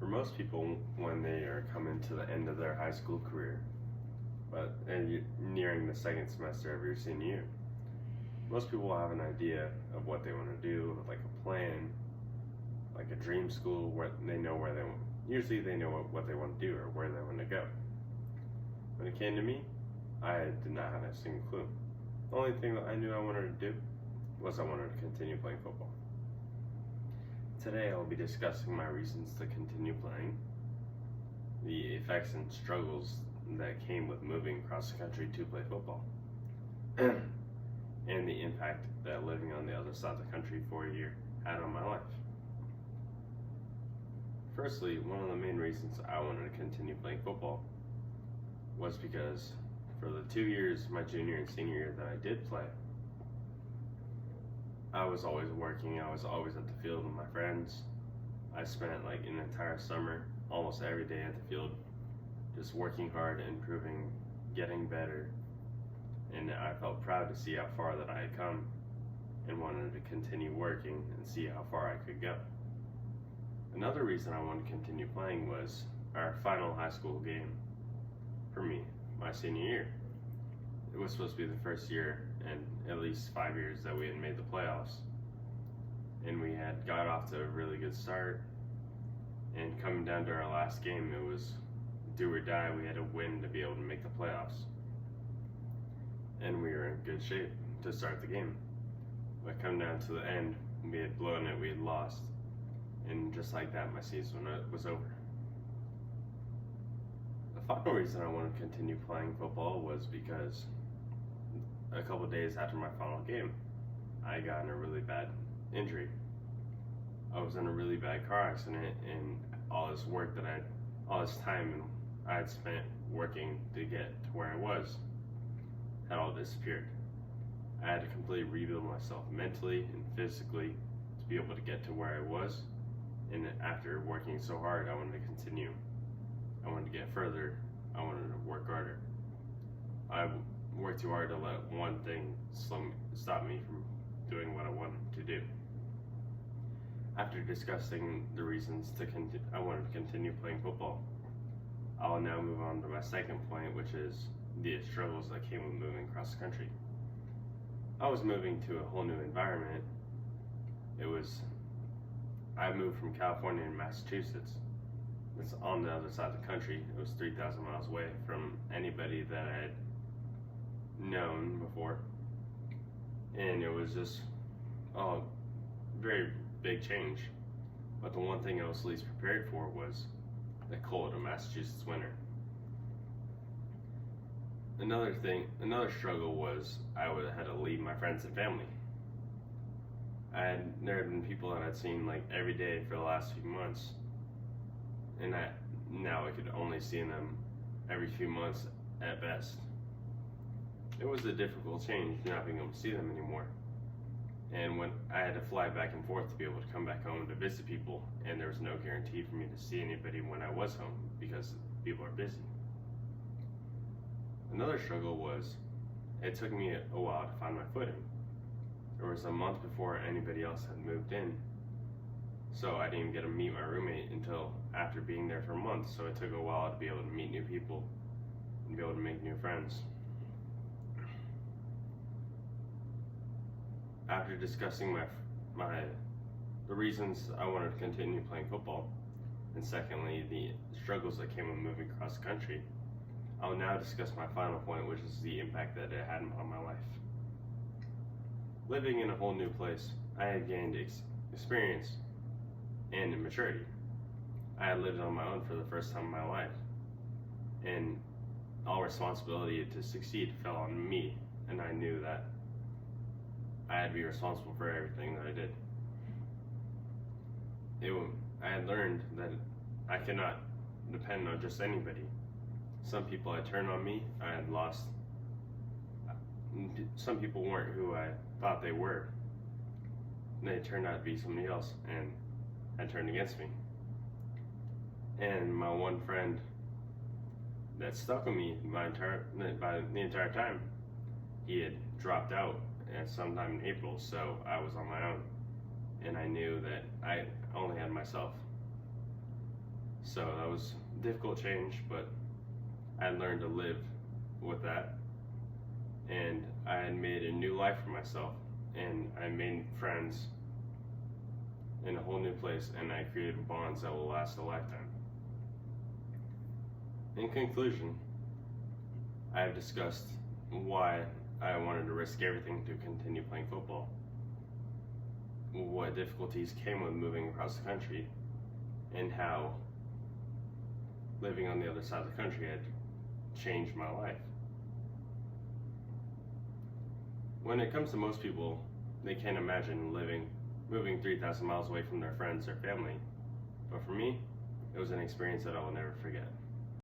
For most people, when they are coming to the end of their high school career, and you're nearing the second semester of your senior year, most people will have an idea of what they want to do, like a plan, like a dream school, where they know where they want. Usually, they know what they want to do or where they want to go. When it came to me, I did not have a single clue. The only thing that I knew I wanted to do was I wanted to continue playing football. Today I will be discussing my reasons to continue playing, the effects and struggles that came with moving across the country to play football, and the impact that living on the other side of the country for a year had on my life. Firstly, one of the main reasons I wanted to continue playing football was because for the 2 years, my junior and senior year, that I did play, I was always working. I was always at the field with my friends. I spent like an entire summer, almost every day at the field, just working hard, improving, getting better. And I felt proud to see how far that I had come and wanted to continue working and see how far I could go. Another reason I wanted to continue playing was our final high school game for me, my senior year. It was supposed to be the first year in at least 5 years that we had made the playoffs. And we had got off to a really good start. And coming down to our last game, it was do or die. We had to win to be able to make the playoffs. And we were in good shape to start the game. But coming down to the end, we had blown it, we had lost. And just like that, my season was over. The final reason I wanted to continue playing football was because a couple days after my final game, I got in a really bad injury. I was in a really bad car accident, and all this time I had spent working to get to where I was had all disappeared. I had to completely rebuild myself mentally and physically to be able to get to where I was. And after working so hard, I wanted to continue. I wanted to get further. I wanted to work harder. I worked too hard to let one thing stop me from doing what I wanted to do. After discussing the reasons I wanted to continue playing football, I will now move on to my second point, which is the struggles that came with moving across the country. I was moving to a whole new environment. I moved from California to Massachusetts. It's on the other side of the country. It was 3,000 miles away from anybody that I had known before. And it was just a very big change. But the one thing I was least prepared for was the cold of Massachusetts winter. Another struggle was I had to leave my friends and family. There had been people that I'd seen like every day for the last few months, and now I could only see them every few months at best. It was a difficult change not being able to see them anymore. And when I had to fly back and forth to be able to come back home to visit people, and there was no guarantee for me to see anybody when I was home because people are busy. Another struggle was it took me a while to find my footing. There was a month before anybody else had moved in, so I didn't even get to meet my roommate until after being there for a month. So it took a while to be able to meet new people and be able to make new friends. After discussing the reasons I wanted to continue playing football, and secondly the struggles that came with moving across the country, I will now discuss my final point, which is the impact that it had on my life. Living in a whole new place, I had gained experience and maturity. I had lived on my own for the first time in my life, and all responsibility to succeed fell on me, and I knew that I had to be responsible for everything that I did. I had learned that I cannot depend on just anybody. Some people had turned on me. I had lost. Some people weren't who I thought they were. They turned out to be somebody else and had turned against me. And my one friend that stuck with me by the entire time, he had dropped out at sometime in April, so I was on my own. And I knew that I only had myself. So that was a difficult change, but I learned to live with that, and I had made a new life for myself, and I made friends in a whole new place, and I created bonds that will last a lifetime. In conclusion, I have discussed why I wanted to risk everything to continue playing football, what difficulties came with moving across the country, and how living on the other side of the country had changed my life. When it comes to most people, they can't imagine moving 3,000 miles away from their friends or family. But for me, it was an experience that I will never forget.